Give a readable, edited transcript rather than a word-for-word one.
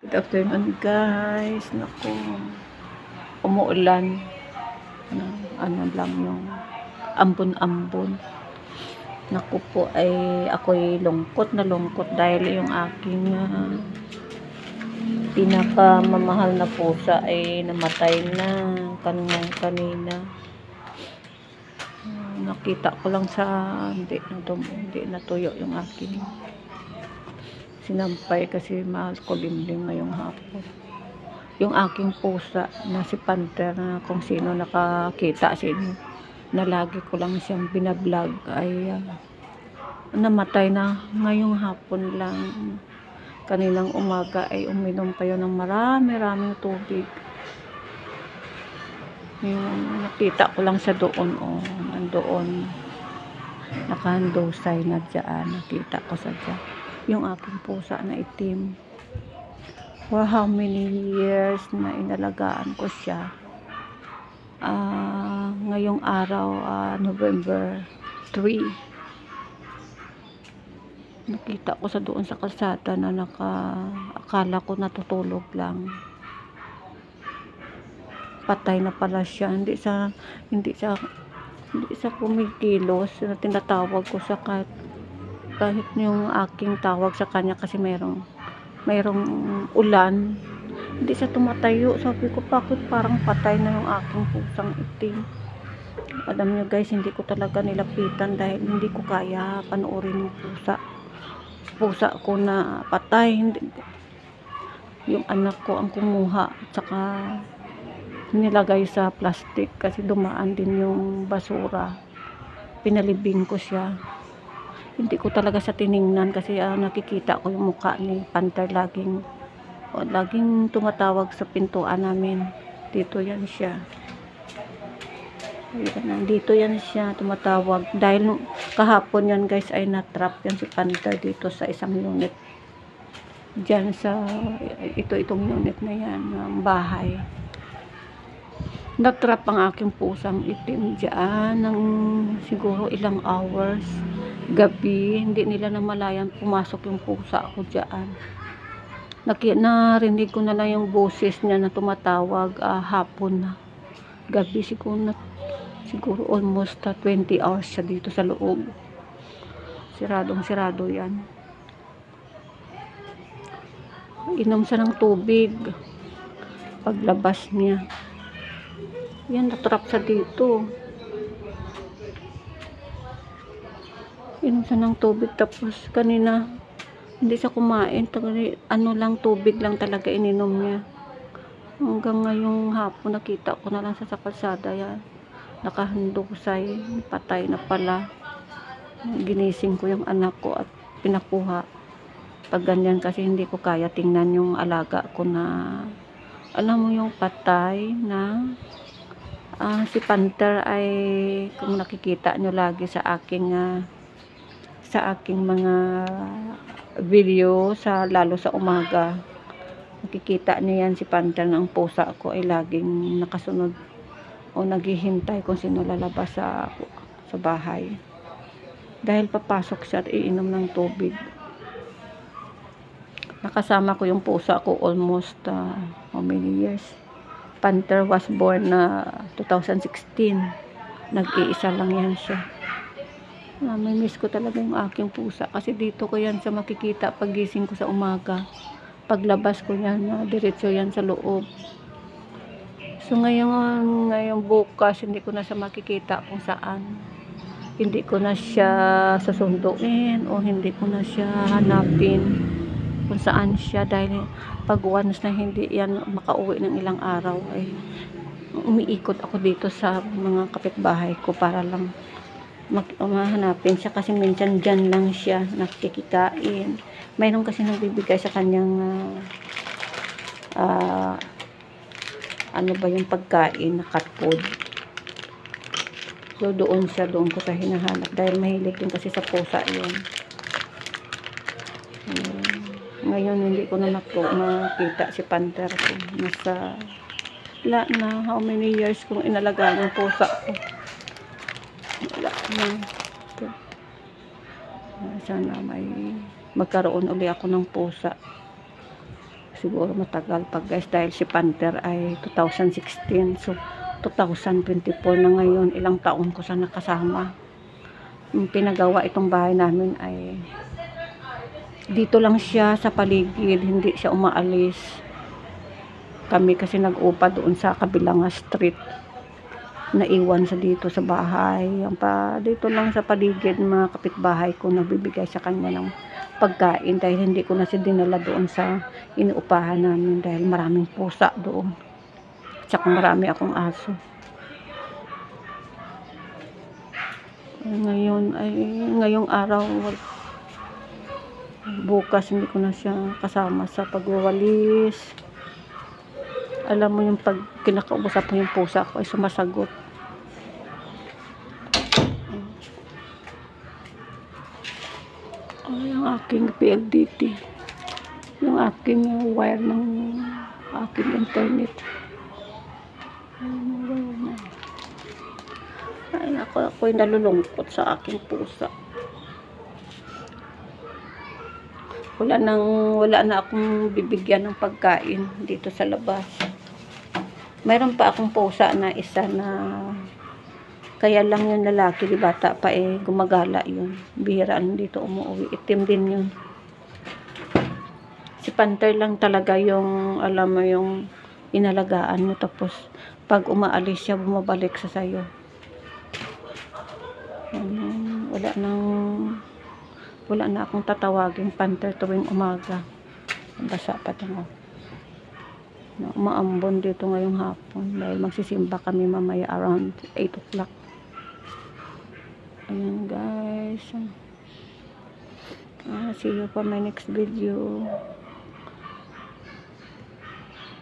Good afternoon guys. Naku, umuulan. Ano lang yung ambon-ambon. Naku po ay ako'y lungkot na lungkot dahil yung aking pinakamamahal na pusa ay namatay na kanina. Nakita ko lang sa hindi natuyo yung aking sinampay kasi mahal ko limlim ngayong hapon. Yung aking pusa na si Panther, na kung sino nakakita sa inyo na lagi ko lang siyang binablog ay namatay na ngayong hapon lang. Kanilang umaga ay uminom pa yun ng maraming tubig. Yung nakita ko lang siya doon, nandoon nakahandusay na dyan, nakita ko sa dyan yung aking pusa na itim. For how many years na inalagaan ko siya. Ngayong araw, November 3, nakita ko sa doon sa kalsada na akala ko natutulog lang. Patay na pala siya. Hindi siya kumikilos. Tinatawag ko sa kahit yung aking tawag sa kanya kasi mayroong ulan, hindi siya tumatayo. Sabi ko, bakit parang patay na yung aking pusang itim? Alam nyo guys, hindi ko talaga nilapitan dahil hindi ko kaya panoorin yung pusa ko na patay. Yung anak ko ang kumuha at saka nilagay sa plastic kasi dumaan din yung basura. Pinalibing ko siya. Hindi ko talaga siya tiningnan kasi nakikita ko yung mukha ni Panther laging tumatawag sa pintuan namin. Dito yan siya. Dito yan siya tumatawag. Dahil kahapon yan guys ay natrap yan si Panther dito sa isang unit. Diyan sa itong unit na yan, bahay. Natrap ang aking pusang itim dyan ng siguro ilang hours. Gabi, hindi nila namalayan pumasok yung pusa ko dyan. Narinig ko na lang yung boses niya na tumatawag hapon na. Gabi siguro almost 20 hours siya dito sa loob. Siradong-sirado yan. Inom siya ng tubig. Paglabas niya. Yan, natrap sa dito. Inom siya ng tubig tapos kanina hindi siya kumain. Tubig lang talaga ininom niya. Hanggang ngayong hapon nakita ko na lang sa kalsada yan. Nakahandusay, patay na pala. Ginising ko yung anak ko at pinakuha. Pag ganyan kasi hindi ko kaya tingnan yung alaga ko na alam mo yung patay na si Panther ay kung nakikita nyo lagi sa aking mga video lalo sa umaga, nakikita niyo yan si Panther ng pusa ko ay laging nakasunod o naghihintay kung sino lalabas sa bahay dahil papasok siya at iinom ng tubig. Nakasama ko yung pusa ko almost how many years. Panther was born na 2016. Nag-iisa lang yan siya. May miss ko talaga yung aking pusa kasi dito ko yan sa makikita pagising ko sa umaga. Paglabas ko yan, diretso yan sa loob. So ngayon bukas hindi ko na siya makikita kung saan. Hindi ko na siya sasunduin o hindi ko na siya hanapin kung saan siya dahil pag once na hindi yan makauwi ng ilang araw ay umiikot ako dito sa mga kapitbahay ko para lang mahanapin siya kasi minsan dyan lang siya nakikikain. Mayroon kasi nagbibigay sa kanyang ano ba yung pagkain na cat food. So doon ko sa hinahanap dahil mahilig din kasi sa pusa yun. Ngayon hindi ko na makita si Panther ko. Nasa na how many years kong inalagaan yung pusa ko. Wala na. Sana may magkaroon uli ako ng pusa. siguro matagal pa guys, dahil si Panther ay 2016, so 2024 na ngayon. Ilang taon ko sa nakasama. Yung pinagawa itong bahay namin ay dito lang siya sa paligid, hindi siya umaalis. Kami kasi nag-upa doon sa kabilang street, naiwan sa dito sa bahay. Yung pa dito lang sa paligid, mga kapitbahay ko nagbibigay sa kanya ng pagkain, dahil hindi ko na siya dinala doon sa inuupahan namin dahil maraming pusa doon, tsaka marami akong aso. Ngayon ay ngayong araw, bukas hindi ko na siya kasama sa pagwawalis. Alam mo yung pag kinakausap mo yung pusa ko ay sumasagot. Ay, ang aking PLDT, yung aking wire ng aking internet. Ay, ako'y nalulungkot sa aking pusa. Wala na akong bibigyan ng pagkain dito sa labas. Mayroon pa akong pusa na isa na, kaya lang yung lalaki, di bata pa gumagala yun. Bihira lang dito umuwi. Itim din yun. Si Panther lang talaga yung, alam mo yung inalagaan mo, tapos pag umaalis siya, bumabalik sa sayo. Wala na akong tatawagin Panther tuwing umaga. Basa pa ito. Umaambon dito ngayong hapon dahil magsisimba kami mamaya around 8 o'clock. Ayan guys. See you for my next video.